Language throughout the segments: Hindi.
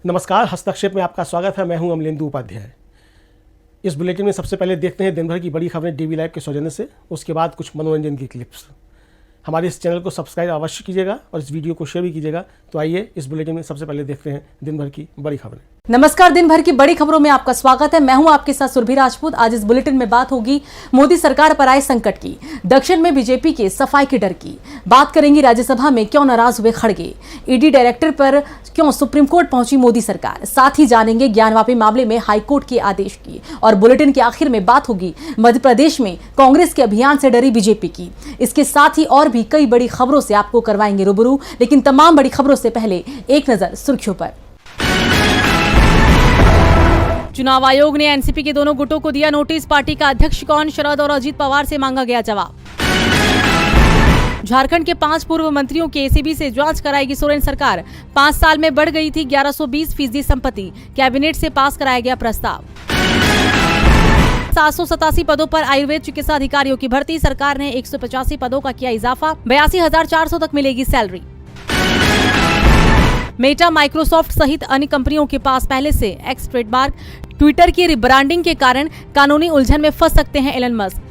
नमस्कार, हस्तक्षेप में आपका स्वागत है। मैं हूं अमलेंदु उपाध्याय। इस बुलेटिन में सबसे पहले देखते हैं दिन भर की बड़ी खबरें डीवी लाइव के सौजन्य से, उसके बाद कुछ मनोरंजन की क्लिप्स। हमारे इस चैनल को सब्सक्राइब अवश्य कीजिएगा और इस वीडियो को शेयर भी कीजिएगा। तो आइए इस बुलेटिन में सबसे पहले देखते हैं दिन भर की बड़ी खबरें। नमस्कार, दिन भर की बड़ी खबरों में आपका स्वागत है। मैं हूं आपके साथ सुरभि राजपूत। आज इस बुलेटिन में बात होगी मोदी सरकार पर आए संकट की, दक्षिण में बीजेपी के सफाई के डर की, बात करेंगे राज्यसभा में क्यों नाराज हुए खड़गे, ईडी डायरेक्टर पर क्यों सुप्रीम कोर्ट पहुंची मोदी सरकार, साथ ही जानेंगे ज्ञानवापी मामले में हाईकोर्ट के आदेश की, और बुलेटिन के आखिर में बात होगी मध्य प्रदेश में कांग्रेस के अभियान से डरी बीजेपी की। इसके साथ ही और भी कई बड़ी खबरों से आपको करवाएंगे रूबरू, लेकिन तमाम बड़ी खबरों से पहले एक नजर सुर्खियों पर। चुनाव आयोग ने एनसीपी के दोनों गुटों को दिया नोटिस, पार्टी का अध्यक्ष कौन, शरद और अजीत पवार से मांगा गया जवाब। झारखंड के 5 पूर्व मंत्रियों के एसीबी से जांच कराएगी सोरेन सरकार, 5 साल में बढ़ गई थी 1120% संपत्ति, कैबिनेट से पास कराया गया प्रस्ताव। 787 पदों पर आयुर्वेद चिकित्सा अधिकारियों की भर्ती, सरकार ने 185 पदों का किया इजाफा, 82,400 तक मिलेगी सैलरी। मेटा, माइक्रोसॉफ्ट सहित अन्य कंपनियों के पास पहले से एक्स ट्रेडमार्क, ट्विटर की रिब्रांडिंग के कारण कानूनी उलझन में फंस सकते हैं एलन मस्क।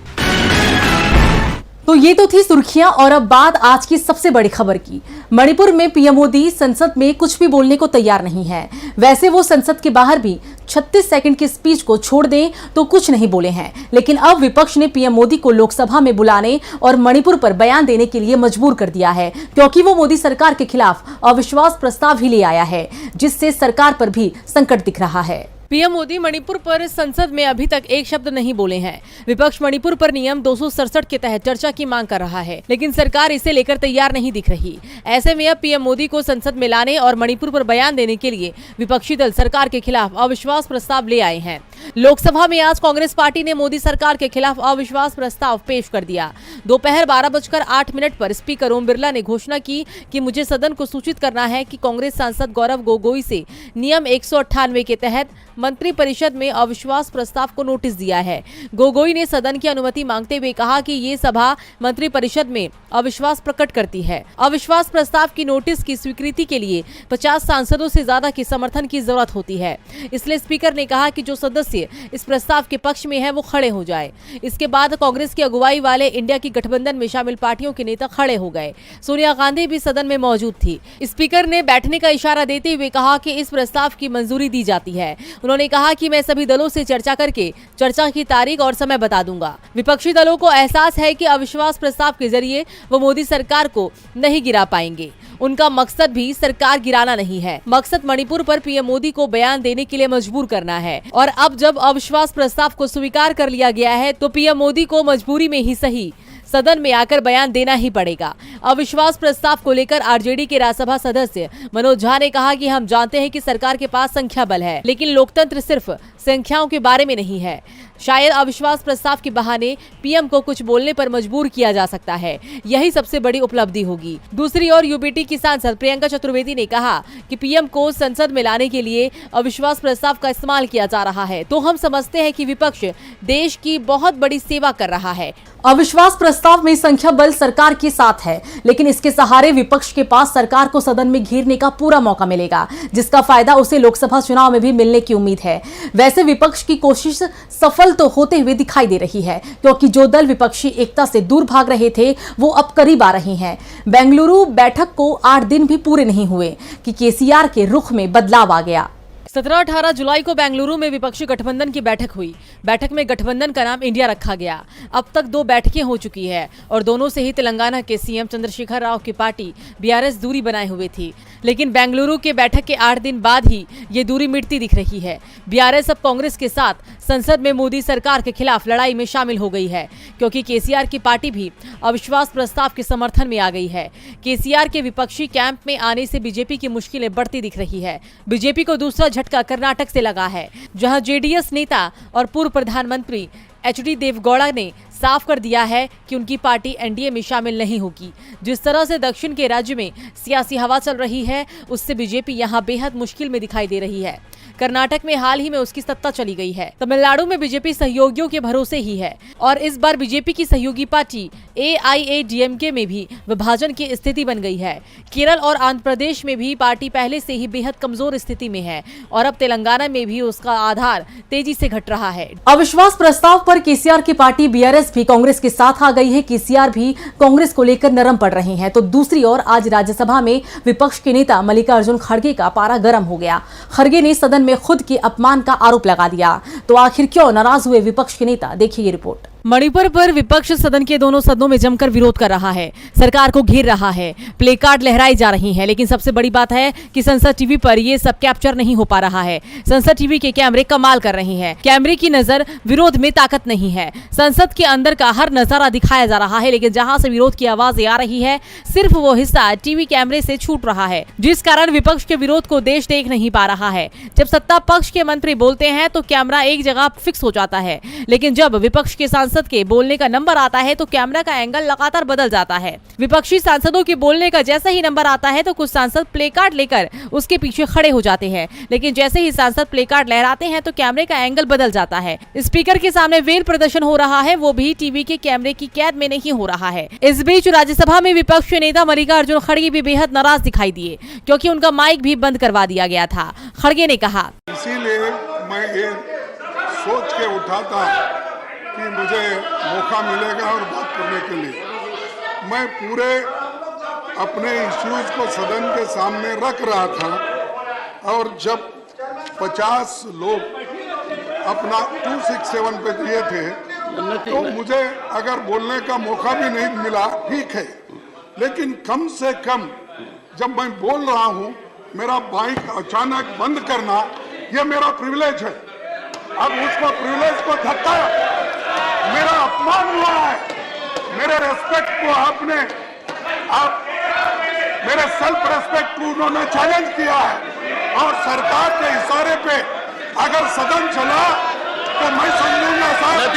तो ये तो थी सुर्खियां, और अब बात आज की सबसे बड़ी खबर की। मणिपुर में पीएम मोदी संसद में कुछ भी बोलने को तैयार नहीं है। वैसे वो संसद के बाहर भी 36 सेकंड की स्पीच को छोड़ दें तो कुछ नहीं बोले हैं, लेकिन अब विपक्ष ने पीएम मोदी को लोकसभा में बुलाने और मणिपुर पर बयान देने के लिए मजबूर कर दिया है, क्योंकि वो मोदी सरकार के खिलाफ अविश्वास प्रस्ताव ही ले आया है, जिससे सरकार पर भी संकट दिख रहा है। पीएम मोदी मणिपुर पर संसद में अभी तक एक शब्द नहीं बोले हैं। विपक्ष मणिपुर पर नियम 267 के तहत चर्चा की मांग कर रहा है, लेकिन सरकार इसे लेकर तैयार नहीं दिख रही। ऐसे में अब पीएम मोदी को संसद में लाने और मणिपुर पर बयान देने के लिए विपक्षी दल सरकार के खिलाफ अविश्वास प्रस्ताव ले आए हैं। लोकसभा में आज कांग्रेस पार्टी ने मोदी सरकार के खिलाफ अविश्वास प्रस्ताव पेश कर दिया। दोपहर 12:08 पर स्पीकर ओम बिरला ने घोषणा की कि मुझे सदन को सूचित करना है कि कांग्रेस सांसद गौरव गोगोई से नियम 198 के तहत मंत्रिपरिषद में अविश्वास प्रस्ताव को नोटिस दिया है। गोगोई ने सदन की अनुमति मांगते हुए कहा कि ये सभा मंत्रिपरिषद में अविश्वास प्रकट करती है। अविश्वास प्रस्ताव की नोटिस की स्वीकृति के लिए 50 सांसदों से ज्यादा के समर्थन की जरूरत होती है। इसलिए स्पीकर ने कहा कि जो सदस्य इस प्रस्ताव के पक्ष में है वो खड़े हो जाए। इसके बाद कांग्रेस की अगुवाई वाले इंडिया की गठबंधन में शामिल पार्टियों के नेता खड़े हो गए। सोनिया गांधी भी सदन में मौजूद थी। स्पीकर ने बैठने का इशारा देते हुए कहा कि इस प्रस्ताव की मंजूरी दी जाती है। उन्होंने कहा कि मैं सभी दलों से चर्चा करके चर्चा की तारीख और समय बता दूंगा। विपक्षी दलों को एहसास है कि अविश्वास प्रस्ताव के जरिए वो मोदी सरकार को नहीं गिरा पाएंगे। उनका मकसद भी सरकार गिराना नहीं है, मकसद मणिपुर पर पीएम मोदी को बयान देने के लिए मजबूर करना है। और अब जब अविश्वास प्रस्ताव को स्वीकार कर लिया गया है तो पीएम मोदी को मजबूरी में ही सही सदन में आकर बयान देना ही पड़ेगा। अविश्वास प्रस्ताव को लेकर आरजेडी के राज्यसभा सदस्य मनोज झा ने कहा कि हम जानते हैं कि सरकार के पास संख्या बल है, लेकिन लोकतंत्र सिर्फ संख्याओं के बारे में नहीं है। शायद अविश्वास प्रस्ताव के बहाने पीएम को कुछ बोलने पर मजबूर किया जा सकता है, यही सबसे बड़ी उपलब्धि होगी। दूसरी ओर यूपीटी की सांसद प्रियंका चतुर्वेदी ने कहा कि पीएम को संसद में लाने के लिए अविश्वास प्रस्ताव का इस्तेमाल किया जा रहा है, तो हम समझते हैं कि विपक्ष देश की बहुत बड़ी सेवा कर रहा है। अविश्वास प्रस्ताव में संख्या बल सरकार के साथ है, लेकिन इसके सहारे विपक्ष के पास सरकार को सदन में घेरने का पूरा मौका मिलेगा, जिसका फायदा उसे लोकसभा चुनाव में भी मिलने की उम्मीद है। वैसे विपक्ष की कोशिश सफल तो होते हुए दिखाई दे रही है, क्योंकि जो दल विपक्षी एकता से दूर भाग रहे थे वो अब करीब आ रहे हैं। बेंगलुरु बैठक को 8 दिन भी पूरे नहीं हुए कि केसीआर के रुख में बदलाव आ गया। 17-18 जुलाई को बेंगलुरु में विपक्षी गठबंधन की बैठक हुई। बैठक में गठबंधन का नाम इंडिया रखा गया। अब तक 2 बैठकें हो चुकी है और दोनों से ही तेलंगाना के सीएम चंद्रशेखर राव की पार्टी बीआरएस दूरी बनाए हुए थी, लेकिन बेंगलुरु के बैठक के 8 दिन बाद ही ये दूरी मिटती दिख रही है। बीआरएस अब कांग्रेस के साथ संसद में मोदी सरकार के खिलाफ लड़ाई में शामिल हो गई है, क्योंकि केसीआर की पार्टी भी अविश्वास प्रस्ताव के समर्थन में आ गई है। केसीआर के विपक्षी कैंप में आने से बीजेपी की मुश्किलें बढ़ती दिख रही है। बीजेपी को दूसरा झटका कर्नाटक से लगा है, जहां जेडीएस नेता और पूर्व प्रधानमंत्री एचडी देवगौड़ा ने साफ कर दिया है कि उनकी पार्टी एनडीए में शामिल नहीं होगी। जिस तरह से दक्षिण के राज्य में सियासी हवा चल रही है, उससे बीजेपी यहां बेहद मुश्किल में दिखाई दे रही है। कर्नाटक में हाल ही में उसकी सत्ता चली गई है। तमिलनाडु में बीजेपी सहयोगियों के भरोसे ही है और इस बार बीजेपी की सहयोगी पार्टी AIADMK में भी विभाजन की स्थिति बन गई है। केरल और आंध्र प्रदेश में भी पार्टी पहले से ही बेहद कमजोर स्थिति में है और अब तेलंगाना में भी उसका आधार तेजी से घट रहा है। अविश्वास प्रस्ताव पर केसीआर की पार्टी BRS भी कांग्रेस के साथ आ गई है। केसीआर भी कांग्रेस को लेकर नरम पड़ रहे हैं तो दूसरी ओर आज राज्यसभा में विपक्ष के नेता मल्लिकार्जुन खड़गे का पारा गर्म हो गया। खड़गे ने सदन में खुद के अपमान का आरोप लगा दिया। तो आखिर क्यों नाराज हुए विपक्ष के नेता, देखिए ये रिपोर्ट। मणिपुर पर विपक्ष सदन के दोनों सदनों में जमकर विरोध कर रहा है, सरकार को घेर रहा है, प्ले कार्ड लहराई जा रही हैं, लेकिन सबसे बड़ी बात है कि संसद टीवी पर ये सब कैप्चर नहीं हो पा रहा है। संसद टीवी के कैमरे कमाल कर रही हैं। कैमरे की नजर विरोध में ताकत नहीं है। संसद के अंदर का हर नजारा दिखाया जा रहा है, लेकिन जहां से विरोध की आवाजें आ रही है सिर्फ वो हिस्सा टीवी कैमरे से छूट रहा है, जिस कारण विपक्ष के विरोध को देश देख नहीं पा रहा है। जब सत्ता पक्ष के मंत्री बोलते हैं तो कैमरा एक जगह फिक्स हो जाता है, लेकिन जब विपक्ष के सांसद के बोलने का नंबर आता है तो कैमरा का एंगल लगातार बदल जाता है। विपक्षी सांसदों के बोलने का जैसा ही नंबर आता है तो कुछ सांसद प्ले कार्ड लेकर उसके पीछे खड़े हो जाते हैं, लेकिन जैसे ही सांसद प्ले कार्ड लहराते हैं तो कैमरे का एंगल बदल जाता है। स्पीकर के सामने वेल प्रदर्शन हो रहा है, वो भी टीवी के कैमरे की कैद में नहीं हो रहा है। इस बीच राज्यसभा में विपक्ष के नेता मल्लिकार्जुन खड़गे भी बेहद नाराज दिखाई दिए, क्योंकि उनका माइक भी बंद करवा दिया गया था। खड़गे ने कहा, इसीलिए मैं ये सोच के उठा था कि मुझे मौका मिलेगा और बात करने के लिए। मैं पूरे अपने इश्यूज को सदन के सामने रख रहा था और जब 50 लोग अपना 267 पे दिए थे तो मुझे अगर बोलने का मौका भी नहीं मिला, ठीक है, लेकिन कम से कम जब मैं बोल रहा हूँ मेरा माइक अचानक बंद करना ये मेरा प्रिविलेज है। अब उसको प्रिविलेज को धक्का, मेरा अपमान हुआ है, मेरे रेस्पेक्ट को आपने मेरे सेल्फ रेस्पेक्ट को उन्होंने चैलेंज किया है और सरकार के इशारे पे अगर सदन चला तो मैं समझूंगा साहब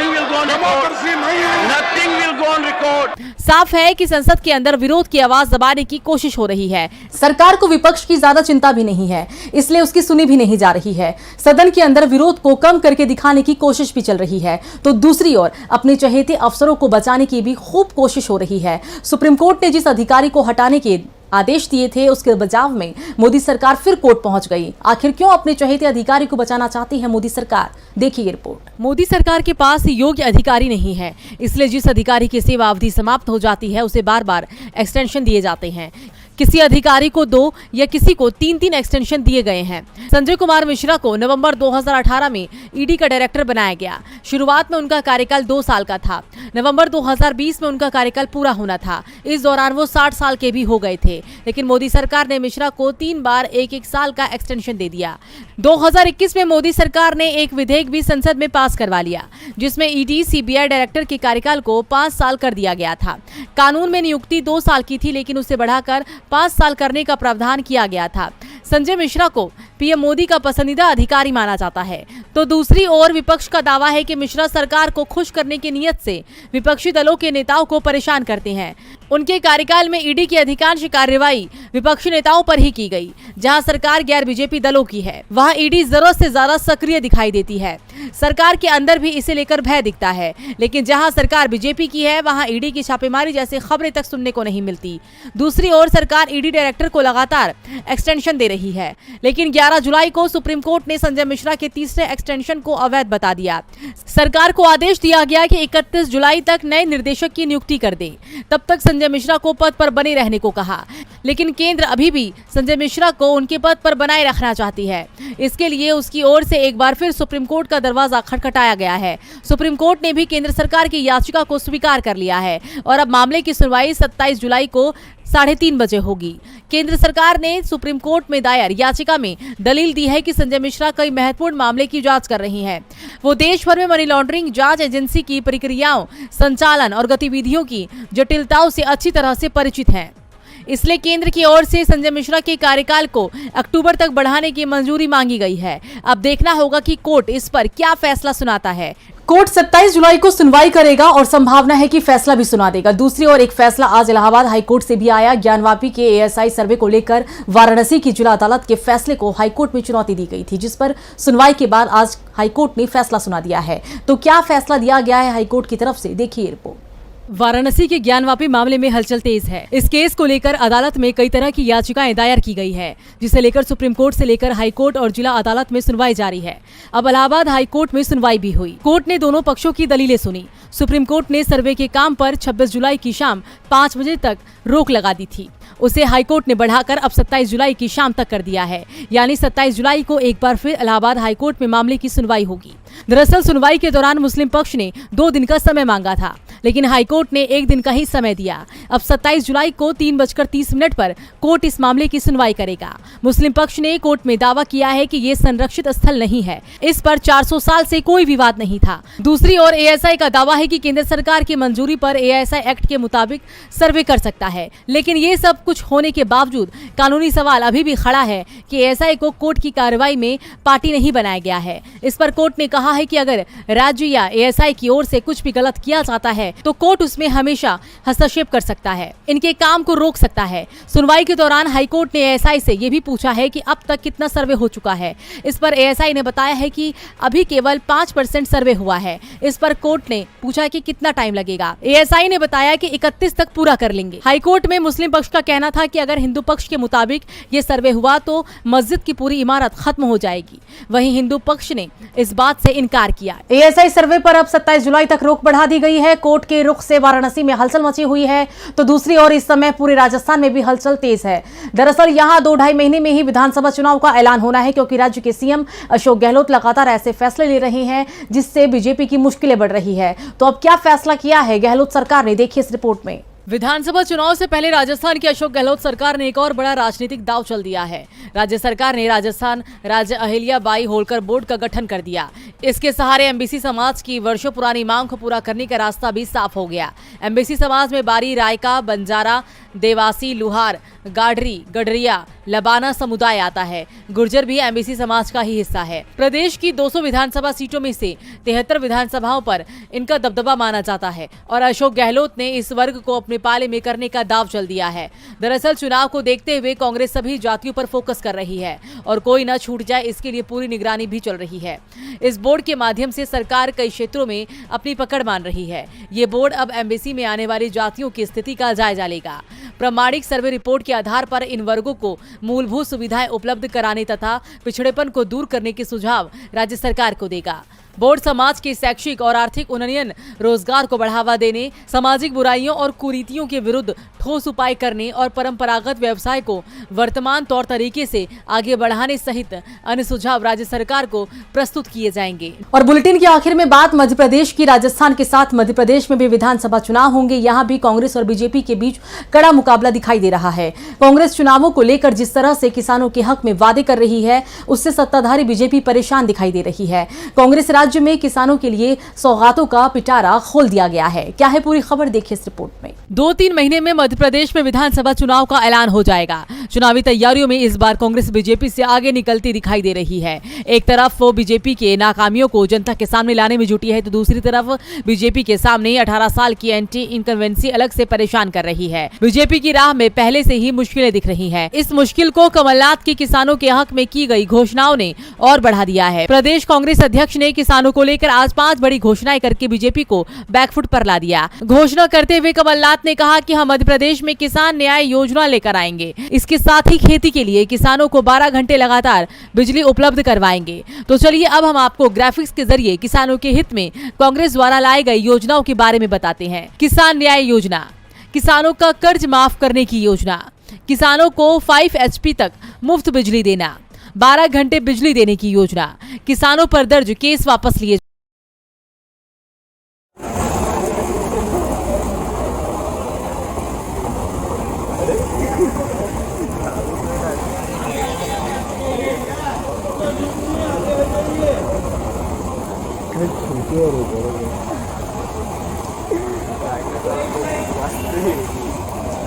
डेमोक्रेसी नहीं है। Nothing will go on record. साफ है कि संसद के अंदर विरोध की आवाज दबाने की कोशिश हो रही है। सरकार को विपक्ष की ज्यादा चिंता भी नहीं है, इसलिए उसकी सुनी भी नहीं जा रही है। सदन के अंदर विरोध को कम करके दिखाने की कोशिश भी चल रही है, तो दूसरी ओर अपने चहेते अफसरों को बचाने की भी खूब कोशिश हो रही है। सुप्रीम कोर्ट ने जिस अधिकारी को हटाने के आदेश दिए थे उसके बचाव में मोदी सरकार फिर कोर्ट पहुंच गई। आखिर क्यों अपने चहेते अधिकारी को बचाना चाहती है मोदी सरकार, देखिए रिपोर्ट। मोदी सरकार के पास योग्य अधिकारी नहीं है, इसलिए जिस अधिकारी की सेवा अवधि समाप्त हो जाती है उसे बार बार एक्सटेंशन दिए जाते हैं। किसी अधिकारी को 2 या किसी को 3 एक्सटेंशन दिए गए हैं। संजय कुमार मिश्रा को नवंबर 2018 में ईडी का डायरेक्टर बनाया गया। शुरुआत में उनका कार्यकाल 2 साल का था। नवंबर 2020 में उनका कार्यकाल पूरा होना था। इस दौरान वो 60 साल के भी हो गए थे, लेकिन मोदी सरकार ने मिश्रा को 3 बार 1-1 साल का एक्सटेंशन दे दिया। 2021 में मोदी सरकार ने एक विधेयक भी संसद में पास करवा लिया, जिसमें ईडी CBI डायरेक्टर के कार्यकाल को 5 साल कर दिया गया था। कानून में नियुक्ति 2 साल की थी, लेकिन उसे बढ़ाकर 5 साल करने का प्रावधान किया गया था। संजय मिश्रा को पीएम मोदी का पसंदीदा अधिकारी माना जाता है, तो दूसरी ओर विपक्ष का दावा है कि मिश्रा सरकार को खुश करने की नीयत से विपक्षी दलों के नेताओं को परेशान करते हैं। उनके कार्यकाल में ईडी की अधिकांश कार्रवाई विपक्षी नेताओं पर ही की गई। जहां सरकार गैर बीजेपी दलों की है, वहां ईडी जरूरत से ज्यादा सक्रिय दिखाई देती है। सरकार के अंदर भी इसे लेकर भय दिखता है, लेकिन जहां सरकार बीजेपी की है वहां ईडी की छापेमारी जैसी खबरें तक सुनने को नहीं मिलती। दूसरी ओर सरकार ईडी डायरेक्टर को लगातार एक्सटेंशन दे रही है, लेकिन 11 जुलाई को सुप्रीम कोर्ट ने संजय मिश्रा के तीसरे एक्सटेंशन को अवैध बता दिया। सरकार को आदेश दिया गया कि 31 जुलाई तक नए निर्देशक की नियुक्ति कर दे। तब तक संजय मिश्रा को पद पर बने रहने को कहा, लेकिन केंद्र अभी भी संजय मिश्रा को उनके पद पर बनाए रखना चाहती है। इसके लिए उसकी ओर से एक बार फिर सुप्रीम कोर्ट का दरवाजा खटखटाया गया है। सुप्रीम कोर्ट ने भी केंद्र सरकार की याचिका को स्वीकार कर लिया है और अब मामले की सुनवाई 27 जुलाई को 3:30 बजे होगी। केंद्र सरकार ने सुप्रीम कोर्ट में दायर याचिका में दलील दी है कि संजय मिश्रा कई महत्वपूर्ण मामले की जांच कर रही हैं। वो देश भर में मनी लॉन्ड्रिंग जांच एजेंसी की प्रक्रियाओं, संचालन और गतिविधियों की जटिलताओं से अच्छी तरह से परिचित हैं। इसलिए केंद्र की ओर से संजय मिश्रा के कार्यकाल को अक्टूबर तक बढ़ाने की मंजूरी मांगी गई है। अब देखना होगा कि कोर्ट इस पर क्या फैसला सुनाता है। कोर्ट 27 जुलाई को सुनवाई करेगा और संभावना है कि फैसला भी सुना देगा। दूसरी ओर एक फैसला आज इलाहाबाद हाईकोर्ट से भी आया। ज्ञानवापी के एएसआई सर्वे को लेकर वाराणसी की जिला अदालत के फैसले को हाईकोर्ट में चुनौती दी गई थी, जिस पर सुनवाई के बाद आज हाईकोर्ट ने फैसला सुना दिया है। तो क्या फैसला दिया गया है हाईकोर्ट की तरफ से, देखिए रिपोर्ट। वाराणसी के ज्ञानवापी मामले में हलचल तेज है। इस केस को लेकर अदालत में कई तरह की याचिकाएं दायर की गई है, जिसे लेकर सुप्रीम कोर्ट से लेकर हाई कोर्ट और जिला अदालत में सुनवाई जारी है। अब इलाहाबाद हाई कोर्ट में सुनवाई भी हुई। कोर्ट ने दोनों पक्षों की दलीलें सुनी। सुप्रीम कोर्ट ने सर्वे के काम पर 26 जुलाई की शाम 5 बजे तक रोक लगा दी थी, उसे हाईकोर्ट ने बढ़ाकर अब 27 जुलाई की शाम तक कर दिया है। यानी 27 जुलाई को एक बार फिर इलाहाबाद हाईकोर्ट में मामले की सुनवाई होगी। दरअसल सुनवाई के दौरान मुस्लिम पक्ष ने 2 दिन का समय मांगा था, लेकिन हाईकोर्ट ने 1 दिन का ही समय दिया। अब 27 जुलाई को 3:30 पर कोर्ट इस मामले की सुनवाई करेगा। मुस्लिम पक्ष ने कोर्ट में दावा किया है कि ये संरक्षित स्थल नहीं है, इस पर 400 साल से कोई विवाद नहीं था। दूसरी ओर एएसआई का दावा है कि केंद्र सरकार की मंजूरी पर एएसआई एक्ट के मुताबिक सर्वे कर सकता है, लेकिन ये सब कुछ होने के बावजूद कानूनी सवाल अभी भी खड़ा है कि एएसआई को कोर्ट की कार्रवाई में पार्टी नहीं बनाया गया है। इस पर कोर्ट ने कहा है कि अगर राज्य या एएसआई की ओर से कुछ भी गलत किया जाता है तो कोर्ट उसमें हमेशा हस्तक्षेप कर सकता है, इनके काम को रोक सकता है। सुनवाई के दौरान हाईकोर्ट ने एएसआई से यह भी पूछा है कि अब तक कितना सर्वे हो चुका है। इस पर एएसआई ने बताया है कि अभी केवल 5% सर्वे हुआ है। इस पर कोर्ट ने पूछा कि कितना टाइम लगेगा। एएसआई ने बताया कि 31 तक पूरा कर लेंगे। हाईकोर्ट में मुस्लिम पक्ष का कहना था कि अगर हिंदू पक्ष के मुताबिक ये सर्वे हुआ तो मस्जिद की पूरी इमारत खत्म हो जाएगी। वहीं हिंदू पक्ष ने इस बात से इनकार किया। एएसआई सर्वे पर अब 27 जुलाई तक रोक बढ़ा दी गई है। कोर्ट के रुख से वाराणसी में हलचल मची हुई है, तो दूसरी ओर इस समय पूरे राजस्थान में भी हलचल तेज है। दरअसल यहां 2-2.5 महीने में ही विधानसभा चुनाव का ऐलान होना है, क्योंकि राज्य के सीएम अशोक गहलोत लगातार ऐसे फैसले ले रहे हैं जिससे बीजेपी की मुश्किलें बढ़ रही है। तो अब क्या फैसला किया है गहलोत सरकार ने, देखिए इस रिपोर्ट में। विधानसभा चुनाव से पहले राजस्थान की अशोक गहलोत सरकार ने एक और बड़ा राजनीतिक दांव चल दिया है। राज्य सरकार ने राजस्थान राज्य अहिल्या बाई होलकर बोर्ड का गठन कर दिया। इसके सहारे एमबीसी समाज की वर्षों पुरानी मांग को पूरा करने का रास्ता भी साफ हो गया। एमबीसी समाज में बारी, रायका, बंजारा, देवासी, लुहार, गाडरी, गडरिया, लबाना समुदाय आता है। गुर्जर भी एमबीसी समाज का ही हिस्सा है। प्रदेश की 200 विधानसभा सीटों में से 73 विधानसभाओं पर इनका दबदबा माना जाता है और अशोक गहलोत ने इस वर्ग को अपने पाले में करने का दाव चल दिया है। दरअसल चुनाव को देखते हुए कांग्रेस सभी जातियों पर फोकस कर रही है और कोई न छूट जाए इसके लिए पूरी निगरानी भी चल रही है। इस बोर्ड के माध्यम से सरकार कई क्षेत्रों में अपनी पकड़ मान रही है। ये बोर्ड अब एमबीसी में आने वाली जातियों की स्थिति का जायजा लेगा। प्रामाणिक सर्वे रिपोर्ट के आधार पर इन वर्गों को मूलभूत सुविधाएं उपलब्ध कराने तथा पिछड़ेपन को दूर करने के सुझाव राज्य सरकार को देगा। बोर्ड समाज के शैक्षिक और आर्थिक उन्नयन, रोजगार को बढ़ावा देने, सामाजिक बुराइयों और कुरीतियों के विरुद्ध ठोस उपाय करने और परंपरागत व्यवसाय को वर्तमान तौर तरीके से आगे बढ़ाने सहित अन्य सुझाव राज्य सरकार को प्रस्तुत किए जाएंगे। और बुलेटिन के आखिर में बात मध्य प्रदेश की। राजस्थान के साथ मध्य प्रदेश में भी विधानसभा चुनाव होंगे। यहाँ भी कांग्रेस और बीजेपी के बीच कड़ा मुकाबला दिखाई दे रहा है। कांग्रेस चुनावों को लेकर जिस तरह से किसानों के हक में वादे कर रही है, उससे सत्ताधारी बीजेपी परेशान दिखाई दे रही है। कांग्रेस राज्य में किसानों के लिए सौगातों का पिटारा खोल दिया गया है। क्या है पूरी खबर, देखिए इस रिपोर्ट में। 2-3 महीने में मध्य प्रदेश में विधानसभा चुनाव का ऐलान हो जाएगा। चुनावी तैयारियों में इस बार कांग्रेस बीजेपी से आगे निकलती दिखाई दे रही है। एक तरफ वो बीजेपी के नाकामियों को जनता के सामने लाने में जुटी है, तो दूसरी तरफ बीजेपी के सामने 18 साल की एंटी इनकम्बेंसी अलग से परेशान कर रही है। बीजेपी की राह में पहले से ही मुश्किलें दिख रही है। इस मुश्किल को कमलनाथ की किसानों के हक में की गई घोषणाओं ने और बढ़ा दिया है। प्रदेश कांग्रेस अध्यक्ष ने किसानों को लेकर आज 5 बड़ी घोषणाएं करके बीजेपी को बैकफुट पर ला दिया। घोषणा करते हुए कमलनाथ ने कहा कि हम मध्य प्रदेश में किसान न्याय योजना लेकर आएंगे। इसके साथ ही खेती के लिए किसानों को 12 घंटे लगातार बिजली उपलब्ध करवाएंगे। तो चलिए अब हम आपको ग्राफिक्स के जरिए किसानों के हित में कांग्रेस द्वारा लाई गई योजनाओं के बारे में बताते हैं। किसान न्याय योजना, किसानों का कर्ज माफ करने की योजना, किसानों को 5 HP तक मुफ्त बिजली देना, 12 घंटे बिजली देने की योजना, किसानों पर दर्ज केस वापस लिए।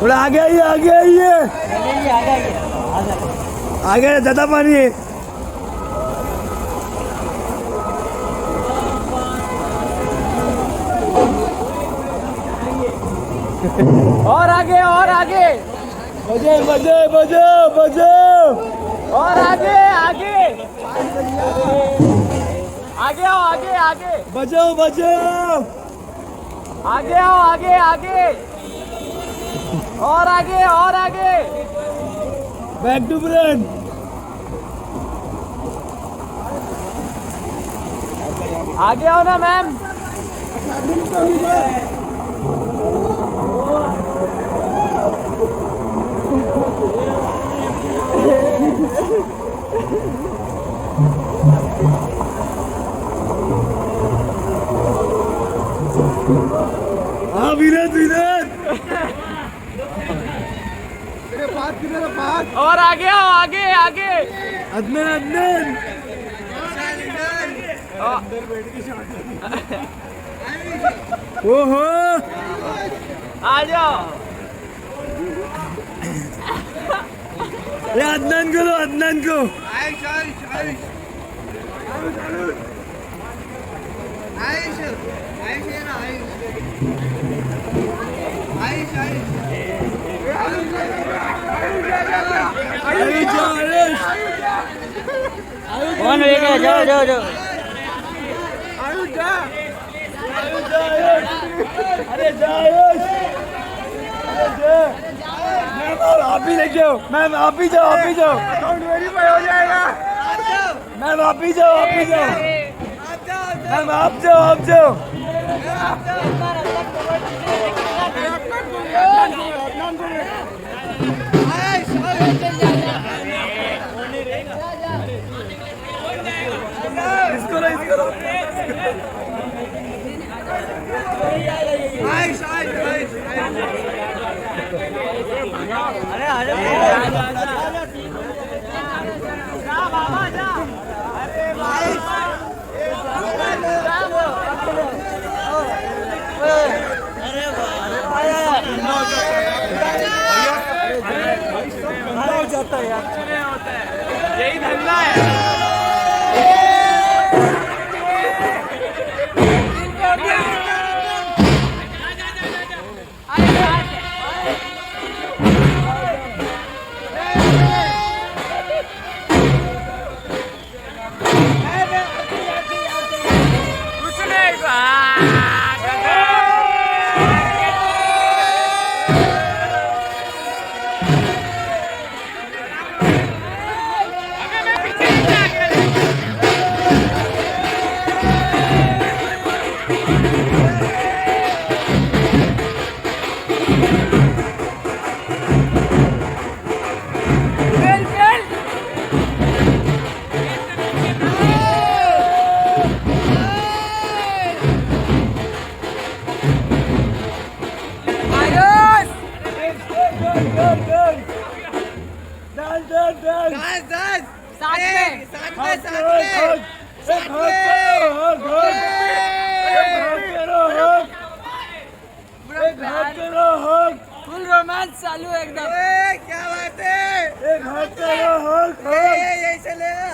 थोड़ा आगे आइए, आगे आइए, आगे ज्यादा पानी है। और आगे और आगे बजे बजे बजे बजे और आगे आगे आगे आओ आगे आगे बजाओ बजाओ आगे आओ आगे आगे और आगे बैक टू फ्रंट आगे आओ ना मैम हाँ विनोद विनोद और आगे आओ आगे आगे अदनन अदनन ओहो आ जाओ ये अदनन को लो अदनन को आयुष कौन लेके जाओ जाओ जाओ अरे जा आयुष मैम आप ही लेके आओ मैम आप ही जाओ अकाउंट वेरीफाई हो जाएगा मैम आप ही जाओ मैम आप जाओ इसको लो यही धंधा है फुल रोमांस चालू है एकदम। क्या बात है, एक हाथ करो यही चलेगा।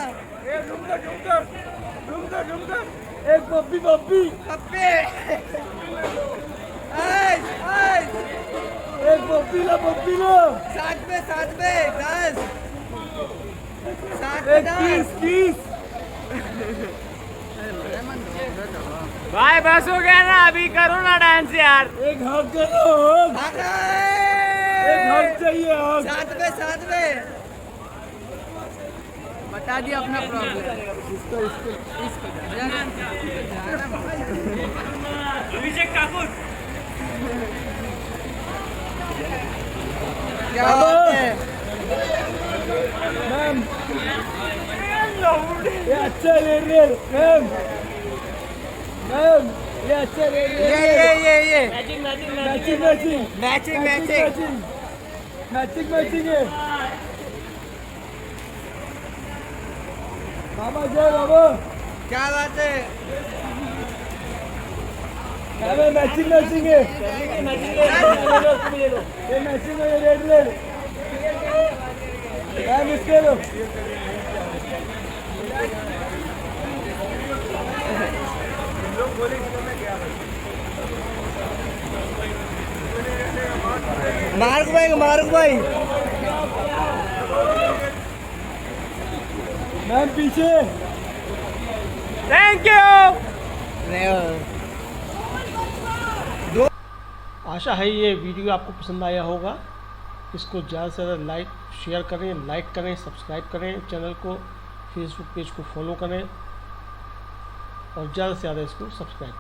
एक पप्पी पप्पी पप्पी एक पप्पी लो साथ में 10 साथ एक किस भाई बस हो गया ना, अभी करो ना डांस यार। एक हक करो एक हक चाहिए हक साथ में बता दिया अपना प्रॉब्लम। क्या बात है। मैम ये अच्छा ले मैम ये अच्छा ले ये मैचिंग है बाबा जय बाबा क्या बात है। मैचिंग है ये मैचिंग है, ये रेड मैम इसके लो मार्क भाई मैम पीछे थैंक यू। आशा है ये वीडियो आपको पसंद आया होगा। इसको ज़्यादा से ज़्यादा शेयर करें, लाइक करें, सब्सक्राइब करें चैनल को, फेसबुक पेज को फॉलो करें और ज़्यादा से ज़्यादा इसको सब्सक्राइब करें।